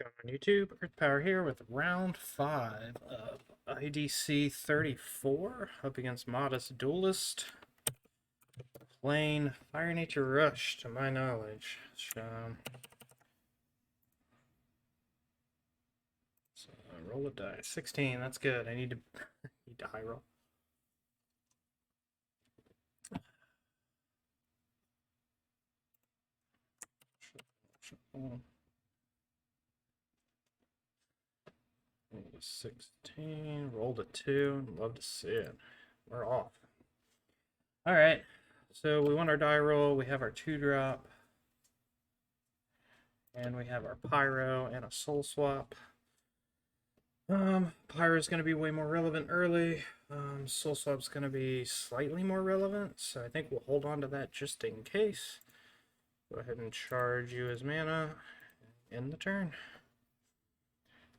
On YouTube, Earth Power here with round 5 of IDC 34 up against ModestDuelist. Playing Fire Nature Rush, to my knowledge. So roll a die. 16, that's good. I need to high roll. Roll a 16, rolled a 2. Love to see it. We're off. Alright, so we want our die roll. We have our 2-drop. And we have our Pyro and a Soul Swap. Pyro is going to be way more relevant early. Soul Swap's going to be slightly more relevant, so I think we'll hold on to that just in case. Go ahead and charge you as mana in the turn.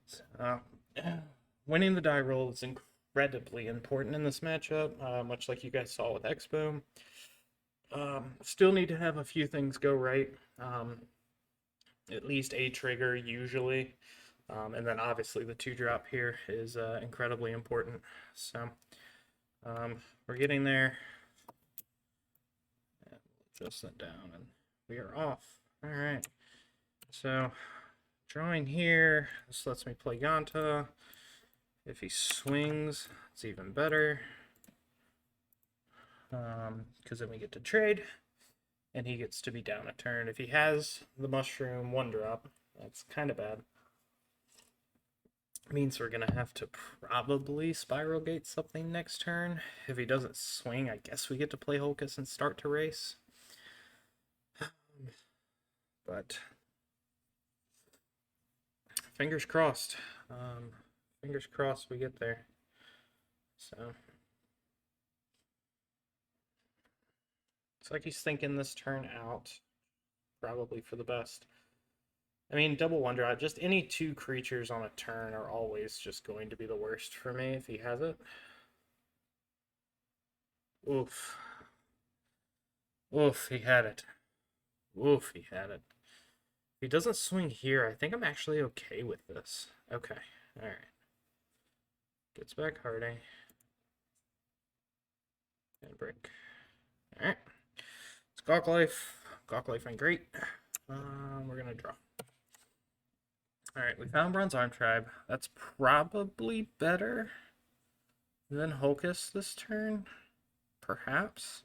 So, winning the die roll is incredibly important in this matchup, much like you guys saw with Expo. Still need to have a few things go right. At least a trigger usually. And then obviously the 2-drop here is incredibly important. So we're getting there. And we'll adjust that down and we are off. All right. So drawing here, this lets me play Yanta. If he swings, it's even better. Because then we get to trade. And he gets to be down a turn. If he has the mushroom 1-drop, that's kind of bad. Means we're going to have to probably Spiral Gate something next turn. If he doesn't swing, I guess we get to play Holkus and start to race. But fingers crossed. Fingers crossed we get there. So it's like he's thinking this turn out, probably for the best. I mean, double 1-drop, just any 2 creatures on a turn are always just going to be the worst for me if he has it. Oof. Oof, he had it. Oof, he had it. If he doesn't swing here, I think I'm actually okay with this. Okay, alright. Gets back Hardy. And break. Alright. It's Gawk Life. Gawk Life ain't great. We're gonna draw. Alright, we found Bronze Arm Tribe. That's probably better than Holkus this turn. Perhaps.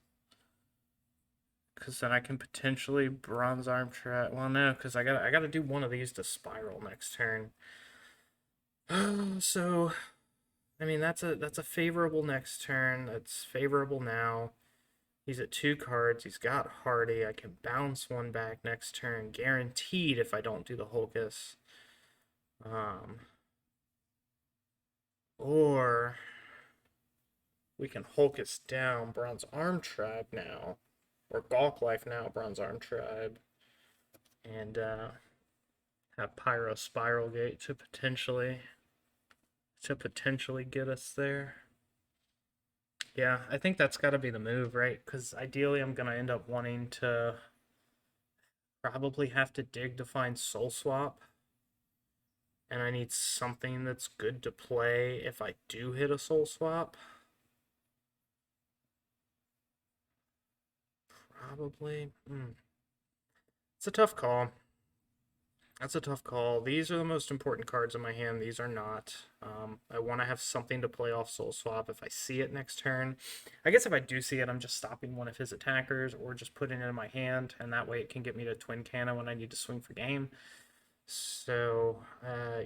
Because then I can potentially Bronze Arm Tribe. Well, no, because I gotta do one of these to Spiral next turn. So, I mean, that's a favorable next turn. That's favorable now. He's at 2 cards. He's got Hardy. I can bounce 1 back next turn. Guaranteed if I don't do the Holkus. Or we can Holkus down Bronze Arm Tribe now. Or Gawk Life now, Bronze Arm Tribe. And have Pyro Spiral Gate to potentially get us there. Yeah, I think that's got to be the move, right? Because ideally I'm going to end up wanting to probably have to dig to find Soul Swap. And I need something that's good to play if I do hit a Soul Swap. Probably. It's a tough call. That's a tough call. These are the most important cards in my hand. These are not. I want to have something to play off Soul Swap if I see it next turn. I guess if I do see it, I'm just stopping one of his attackers or just putting it in my hand, and that way it can get me to Twin Cannon when I need to swing for game. So,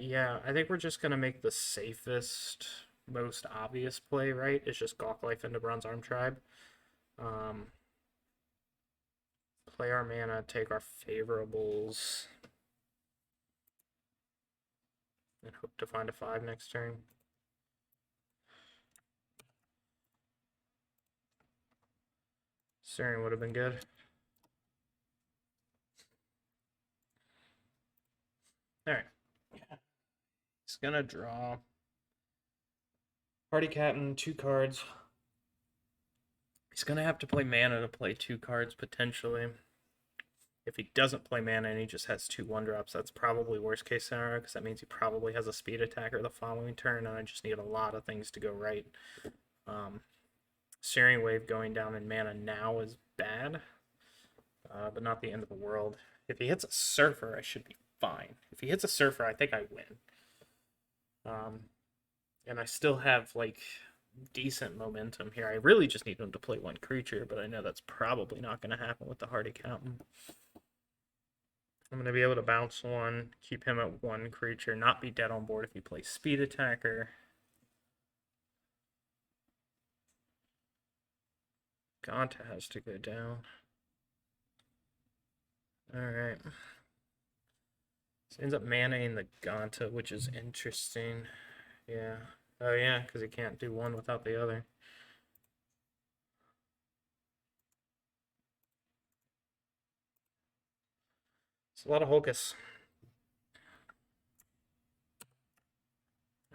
yeah, I think we're just going to make the safest, most obvious play, right? It's just Gawk Life into Bronze Arm Tribe. Play our mana, take our favorables, and hope to find a 5 next turn. Searing would have been good. Alright. He's gonna draw. Party Captain, 2 cards. He's gonna have to play mana to play 2 cards, potentially. If he doesn't play mana and he just has 2 1-drops, that's probably worst case scenario, because that means he probably has a speed attacker the following turn, and I just need a lot of things to go right. Searing Wave going down in mana now is bad, but not the end of the world. If he hits a Surfer, I should be fine. If he hits a Surfer, I think I win. And I still have, like, decent momentum here. I really just need him to play 1 creature, but I know that's probably not going to happen with the Hard Accountant. I'm going to be able to bounce 1, keep him at 1 creature, not be dead on board if he plays Speed Attacker. Ganta has to go down. Alright. So he ends up manaing the Ganta, which is interesting. Yeah. Oh yeah, because he can't do one without the other. It's a lot of Holkus.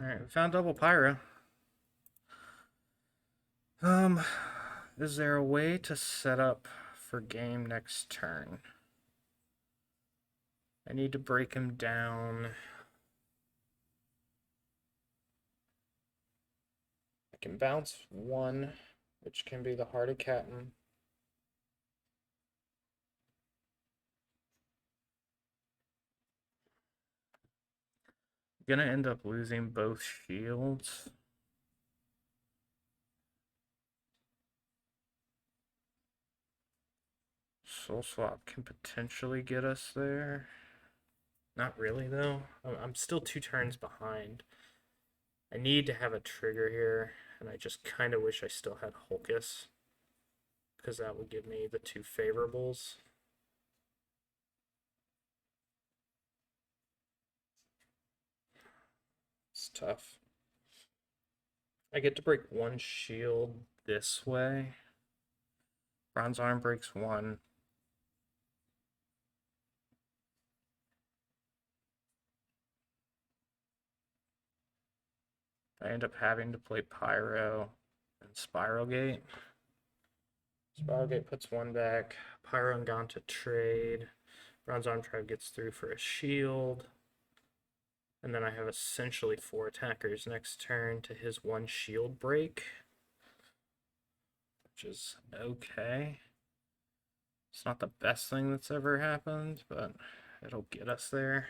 Alright, we found double Pyro. Is there a way to set up for game next turn? I need to break him down. I can bounce 1, which can be the Heart of Captain. I'm gonna end up losing both shields. Soul Swap can potentially get us there. Not really, though. I'm still 2 turns behind. I need to have a trigger here, and I just kind of wish I still had Holkus, because that would give me the 2 favorables. It's tough. I get to break 1 shield this way. Bronze Arm breaks 1. I end up having to play Pyro and Spiral Gate. Spiral Gate puts 1 back. Pyro and Gauntlet trade. Bronze Arm Tribe gets through for a shield. And then I have essentially 4 attackers next turn to his 1 shield break, which is okay. It's not the best thing that's ever happened, but it'll get us there.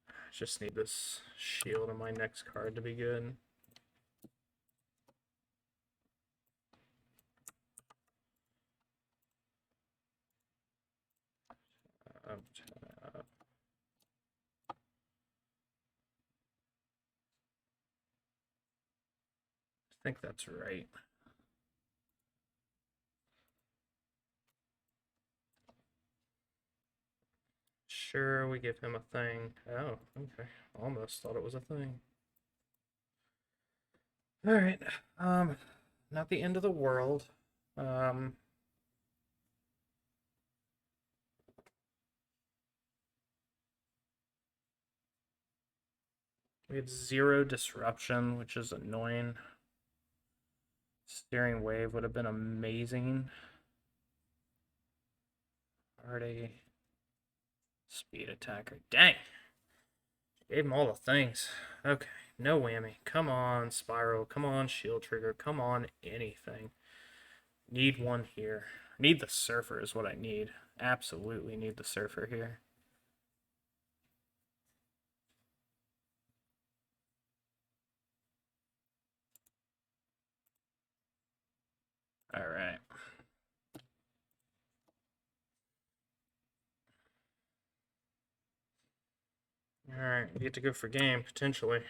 I just need this shield on my next card to be good. I think that's right. Sure, we give him a thing. Oh, okay. Almost thought it was a thing. Alright. Not the end of the world. We have 0 disruption, which is annoying. Steering Wave would have been amazing. Already. Speed Attacker. Dang! Gave him all the things. Okay, no whammy. Come on, Spiral. Come on, Shield Trigger. Come on, anything. Need 1 here. Need the Surfer is what I need. Absolutely need the Surfer here. Alright. Alright, we get to go for game, potentially.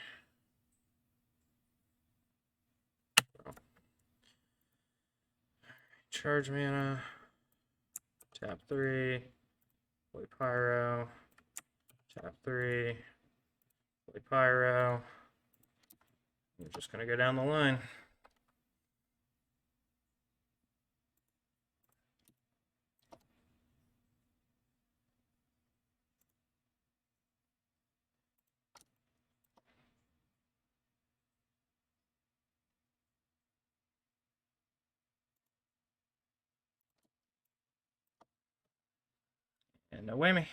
Charge mana. Tap 3. Play Pyro. Tap 3. Play Pyro. I'm just gonna go down the line. no way me.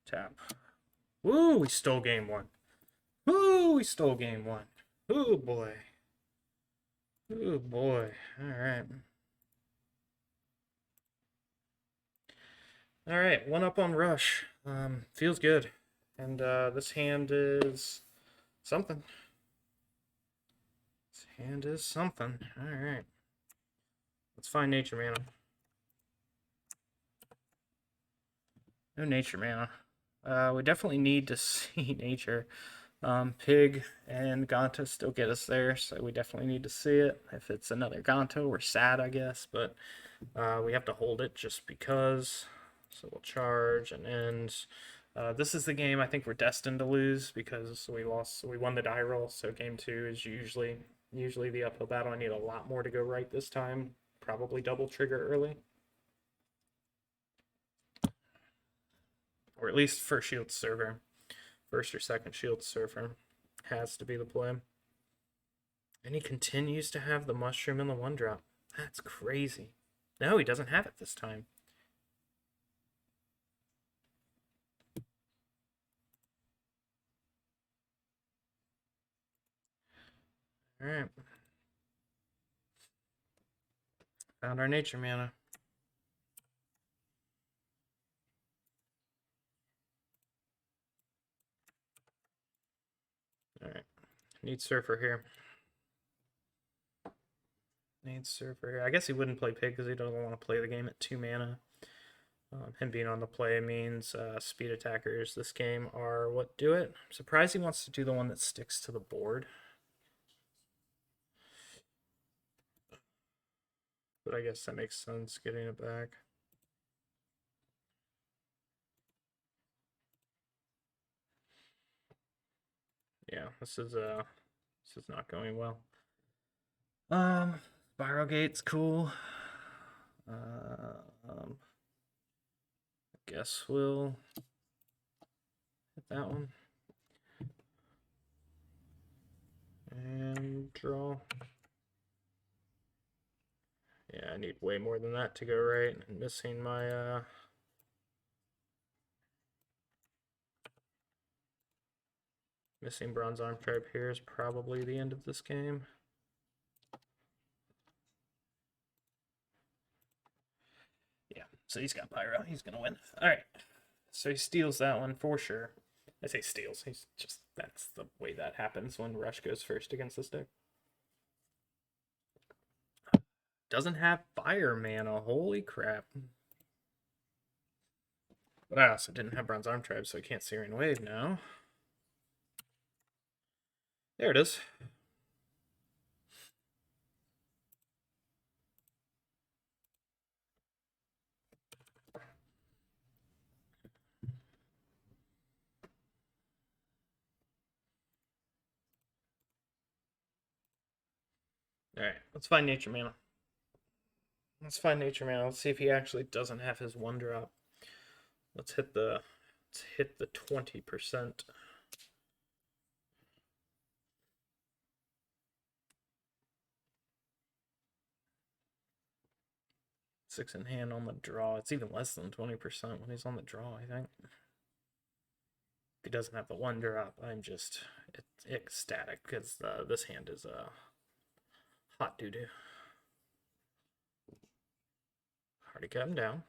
Tap. Woo, we stole game one. Woo, we stole game one. Oh boy. Oh boy. Alright. Alright, one up on Rush. Feels good. And this hand is something. This hand is something. Alright. Let's find nature mana. No nature mana. We definitely need to see nature. Pig and Gonta still get us there, so we definitely need to see it. If it's another Gonta, we're sad, I guess, but we have to hold it just because. So we'll charge and end. This is the game I think we're destined to lose because we won the die roll, so game 2 is usually the uphill battle. I need a lot more to go right this time. Probably double trigger early. Or at least first shield server. First or second shield server has to be the play. And he continues to have the mushroom and the 1-drop. That's crazy. No, he doesn't have it this time. Alright. Found our nature mana. Alright. Need Surfer here. Needs Surfer here. I guess he wouldn't play Pig because he doesn't want to play the game at 2 mana. Him being on the play means speed attackers this game are what do it. I'm surprised he wants to do the one that sticks to the board. But I guess that makes sense, getting it back. Yeah, this is not going well. Spiral Gate's cool. I guess we'll hit that one. And draw. Yeah, I need way more than that to go right. I'm missing my missing Bronze Arm Tribe here is probably the end of this game. Yeah, so he's got Pyro. He's going to win. All right. So he steals that one for sure. I say steals. He's just, that's the way that happens when Rush goes first against this deck. Doesn't have fire mana. Holy crap. But I also didn't have Bronze Arm Tribe, so I can't Searing Wave now. There it is. Alright, let's find nature mana. Let's find nature mana. Let's see if he actually doesn't have his 1-drop. Let's hit the 20%. Six in hand on the draw. It's even less than 20% when he's on the draw, I think. If he doesn't have the 1-drop, I'm just ecstatic because this hand is hot doo-doo. Hardy cut him down.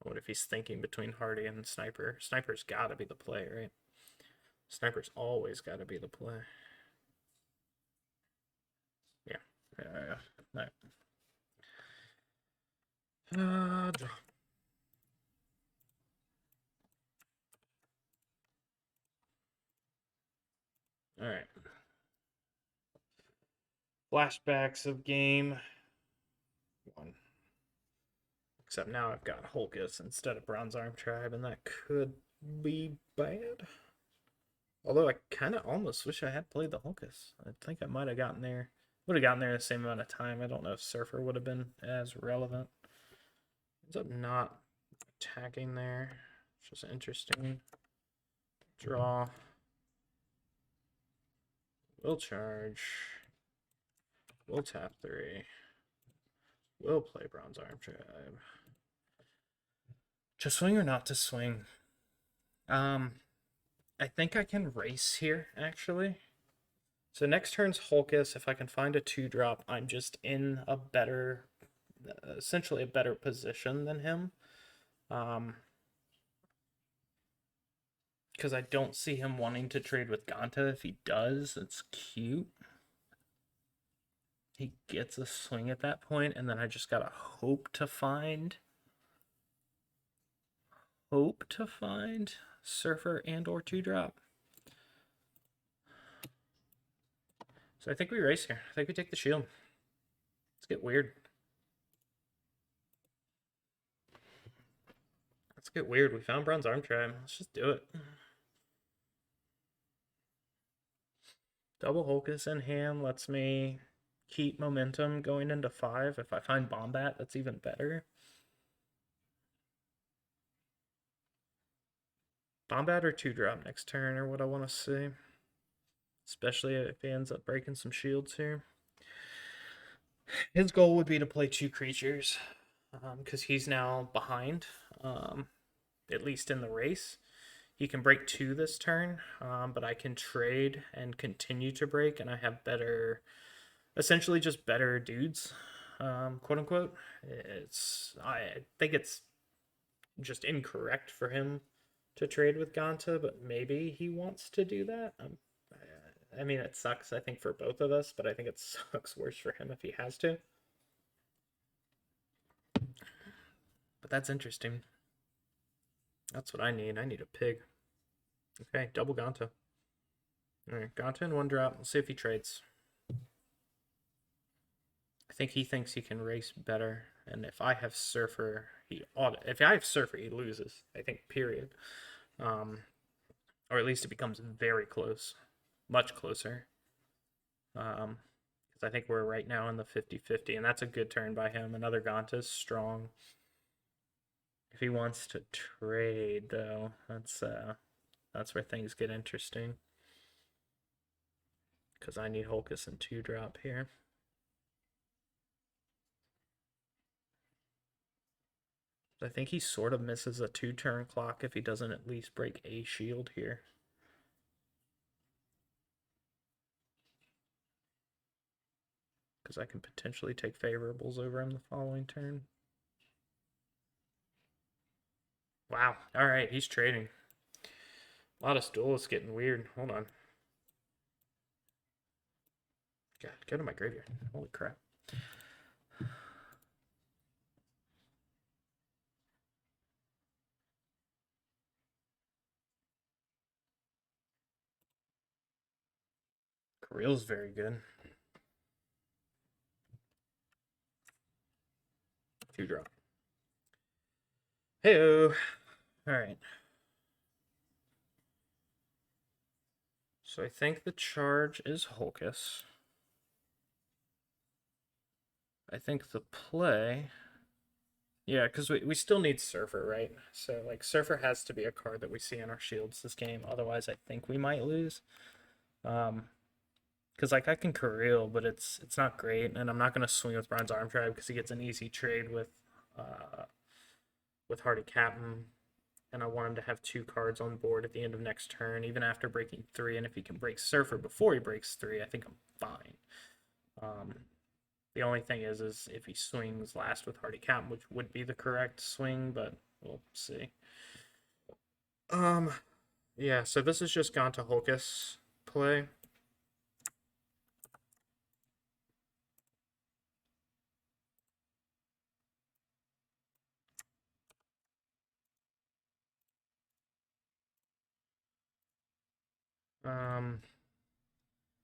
What if he's thinking between Hardy and Sniper? Sniper's got to be the play, right? Sniper's always got to be the play. Yeah. All right. Draw. All right. Flashbacks of game 1. Except now I've got Holkus instead of Bronze Arm Tribe, and that could be bad. Although I kind of almost wish I had played the Holkus. I think I might have gotten there. Would have gotten there the same amount of time. I don't know if Surfer would have been as relevant. Ends up not attacking there, which is interesting. Draw. We'll charge. We'll tap 3. We'll play Bronze Arm Tribe. To swing or not to swing? I think I can race here, actually. So next turn's Hulkus. If I can find a 2-drop, I'm just in a better, essentially a better position than him. Because I don't see him wanting to trade with Ganta. If he does, it's cute. He gets a swing at that point, and then I just gotta hope to find Surfer and or 2-drop. So I think we race here. I think we take the shield. Let's get weird. Let's get weird. We found Bronze Arm Tribe. Let's just do it. Double Hulkus in hand lets me keep momentum going into 5. If I find Bombat, that's even better. Bombat or 2-drop next turn are what I want to see. Especially if he ends up breaking some shields here. His goal would be to play 2 creatures. Because he's now behind. At least in the race. He can break 2 this turn. But I can trade and continue to break. And I have better... essentially just better dudes. Quote unquote. I think it's just incorrect for him to trade with Ganta, but maybe he wants to do that. I mean, it sucks, I think, for both of us, but I think it sucks worse for him if he has to. But that's interesting. That's what I need. I need a pig. Okay, double Ganta. Alright, Ganta in 1-drop. Let's see if he trades. I think he thinks he can race better, and if I have Surfer, he loses. I think, period. Or at least it becomes very close, much closer. Because I think we're right now in the 50-50, and that's a good turn by him. Another Ganta's strong. If he wants to trade, though, that's where things get interesting. Because I need Hulkus and 2-drop here. I think he sort of misses a 2-turn clock if he doesn't at least break a shield here. Because I can potentially take favorables over him the following turn. Wow. Alright, he's trading. ModestDuelist getting weird. Hold on. God, go to my graveyard. Holy crap. Kareel's very good. 2-drop. Hey-oh. Alright. So I think the charge is Hulkus. I think the play... yeah, because we still need Surfer, right? So, like, Surfer has to be a card that we see in our shields this game. Otherwise, I think we might lose. Because, like, I can Kareel, but it's not great. And I'm not going to swing with Bronze Arm Tribe because he gets an easy trade with Hardy Captain. And I want him to have 2 cards on board at the end of next turn, even after breaking 3. And if he can break Surfer before he breaks 3, I think I'm fine. The only thing is if he swings last with Hardy Captain, which would be the correct swing, but we'll see. Yeah, so this is just Ganta Hulkus play.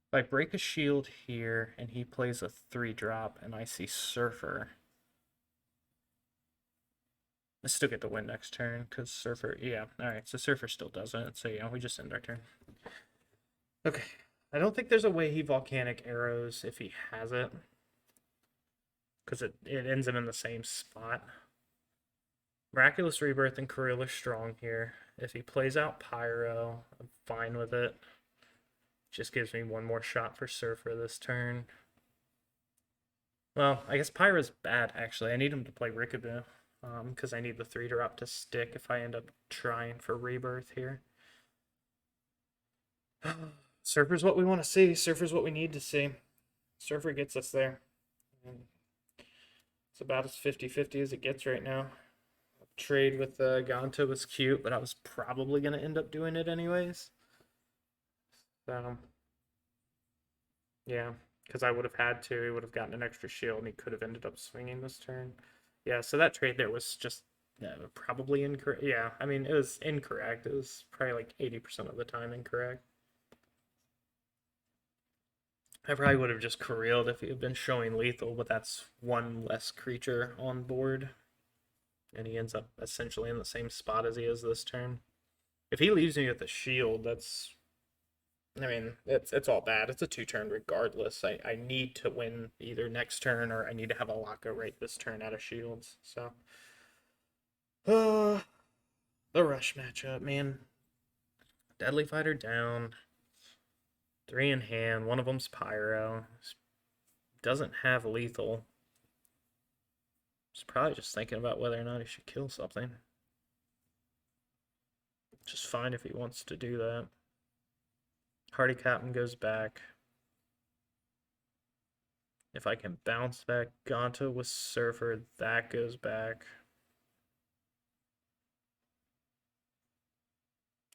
If I break a shield here and he plays a 3-drop and I see Surfer, I still get the win next turn because Surfer, yeah, alright, so Surfer still doesn't, so yeah, we just end our turn. Okay, I don't think there's a way he Volcanic Arrows if he has it, because it ends him in the same spot. Miraculous Rebirth and Kareel are strong here. If he plays out Pyro, I'm fine with it. Just gives me one more shot for Surfer this turn. Well, I guess Pyro's bad, actually. I need him to play Rikaboo. because I need the 3-drop to stick if I end up trying for rebirth here. Surfer's what we want to see. Surfer's what we need to see. Surfer gets us there. It's about as 50-50 as it gets right now. Trade with Gonto was cute, but I was probably going to end up doing it anyways. So, yeah, because I would have had to. He would have gotten an extra shield, and he could have ended up swinging this turn. Yeah, so that trade there was just probably incorrect. Yeah, I mean, it was incorrect. It was probably like 80% of the time incorrect. I probably would have just Careeled if he had been showing lethal, but that's one less creature on board. And he ends up essentially in the same spot as he is this turn. If he leaves me with a shield, that's... I mean, it's all bad. It's a 2-turn regardless. I need to win either next turn or I need to have a Locko right this turn out of shields. So, the rush matchup, man. Deadly Fighter down. 3 in hand. One of them's Pyro. Doesn't have lethal. He's probably just thinking about whether or not he should kill something. Just fine if he wants to do that. Hardy Captain goes back. If I can bounce back Gonto with Surfer, that goes back.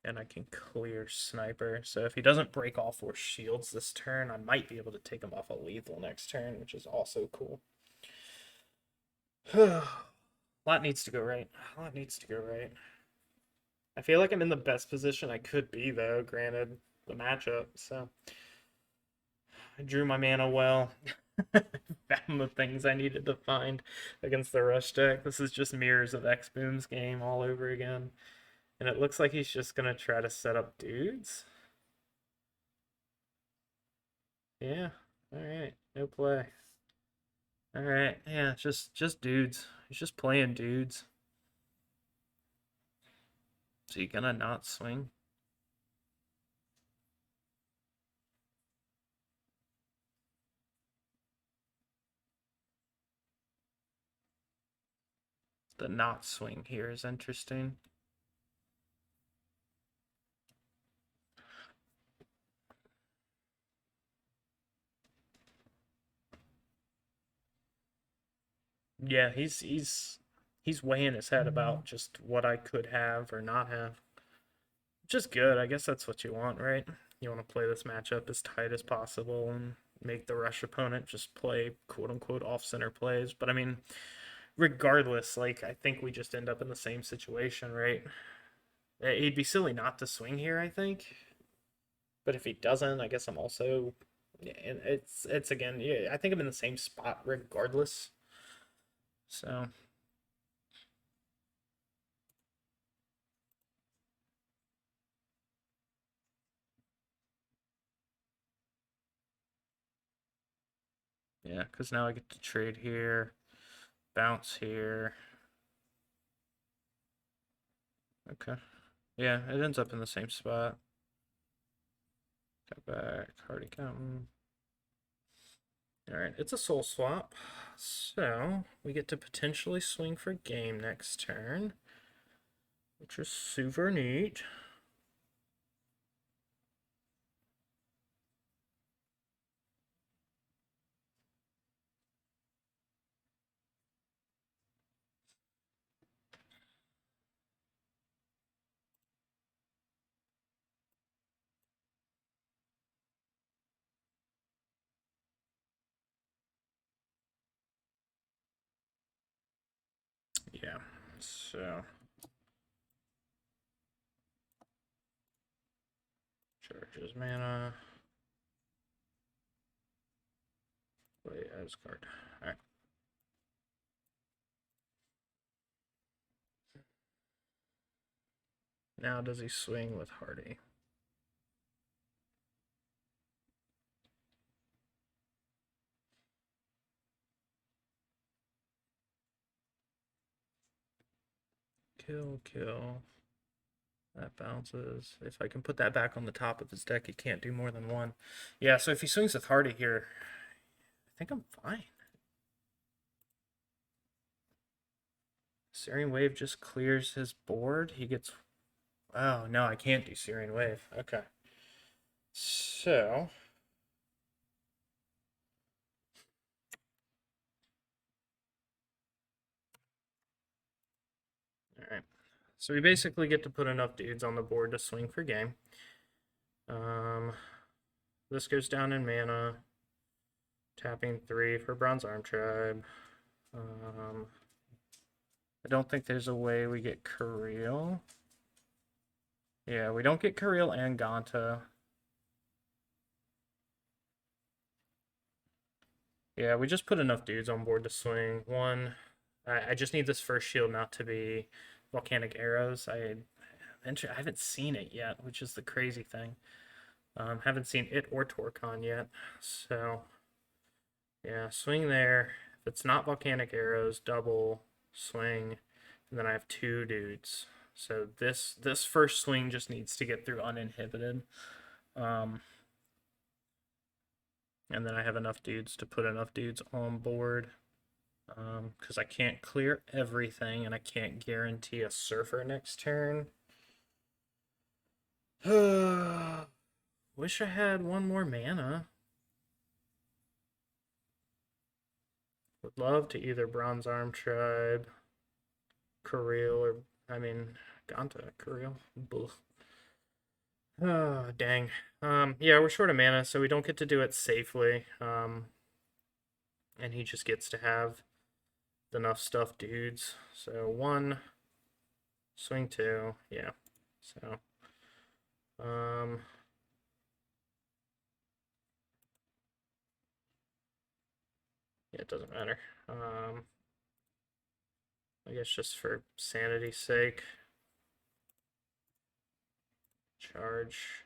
And I can clear Sniper. So if he doesn't break all 4 shields this turn, I might be able to take him off a lethal next turn, which is also cool. A lot needs to go right. A lot needs to go right. I feel like I'm in the best position I could be, though, granted the matchup. So I drew my mana well. Found the things I needed to find against the rush deck. This is just mirrors of X-Boom's game all over again. And it looks like he's just going to try to set up dudes. Yeah. All right. No play. All right. Yeah, just dudes. He's just playing dudes. So you gonna not swing? The not swing here is interesting. Yeah, he's weighing his head about just what I could have or not have. Which is good. I guess that's what you want, right? You want to play this matchup as tight as possible and make the rush opponent just play quote unquote off center plays. But I mean, regardless, like I think we just end up in the same situation, right? He'd be silly not to swing here, I think. But if he doesn't, I guess I'm also it's again, yeah, I think I'm in the same spot regardless. So yeah, because now I get to trade here, bounce here. Okay. Yeah, it ends up in the same spot. Go back, Hardy Counting. Alright, it's a soul swap. So, we get to potentially swing for game next turn, which is super neat. Yeah, so charges mana. Play as card. Alright. Now does he swing with Hardy? Kill. That bounces. If I can put that back on the top of his deck, he can't do more than one. Yeah, so if he swings with Hardy here, I think I'm fine. Searing Wave just clears his board. He gets... Oh, no, I can't do Searing Wave. Okay. So... Alright. So we basically get to put enough dudes on the board to swing for game. This goes down in mana. Tapping 3 for Bronze Arm Tribe. I don't think there's a way we get Kirill. Yeah, we don't get Kirill and Ganta. Yeah, we just put enough dudes on board to swing. One, I just need this first shield not to be Volcanic Arrows. I haven't seen it yet, which is the crazy thing. Haven't seen it or Torcon yet. So, yeah, swing there. If it's not Volcanic Arrows, double, swing, and then I have 2 dudes. So this first swing just needs to get through uninhibited. And then I have enough dudes to put enough dudes on board. Because I can't clear everything, and I can't guarantee a Surfer next turn. Wish I had one more mana. Would love to either Bronze Arm Tribe, Kirill, or, I mean, Ganta, Kirill. Oh, dang. Yeah, we're short of mana, so we don't get to do it safely. And he just gets to have enough stuff dudes. So 1, swing 2, yeah. So, yeah, it doesn't matter. I guess just for sanity's sake. Charge.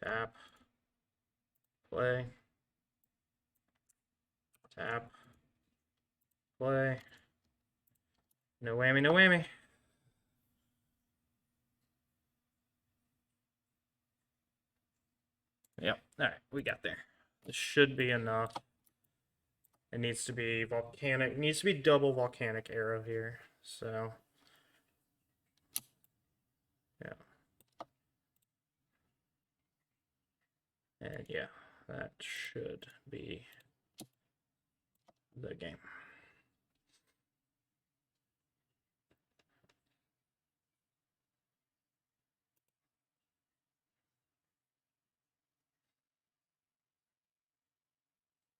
Tap. Play. Tap. Play. No whammy, no whammy. Yep. Alright, we got there. This should be enough. It needs to be volcanic. It needs to be double volcanic arrow here. So, yeah. And yeah, that should be the game.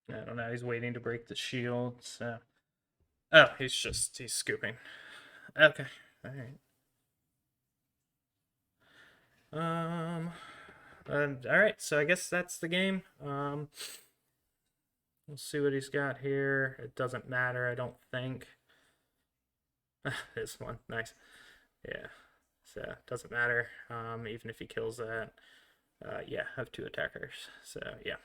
I don't know. He's waiting to break the shield. So, oh, he's scooping. Okay, all right. All right. So I guess that's the game. We'll see what he's got here. It doesn't matter, I don't think. This one, nice. Yeah. So it doesn't matter. Even if he kills that. Yeah, I have 2 attackers. So yeah.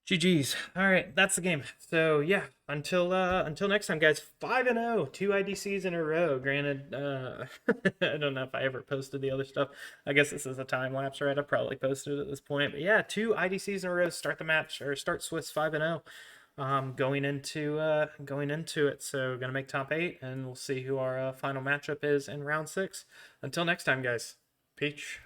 GG's. All right, that's the game. So yeah, until next time, guys. 5-0, 2 IDCs in a row. Granted, I don't know if I ever posted the other stuff. I guess this is a time lapse, right? I probably posted it at this point. But yeah, 2 IDCs in a row. Start the match or start Swiss 5-0. Going into it. So gonna make top 8, and we'll see who our final matchup is in round 6. Until next time, guys. Peach.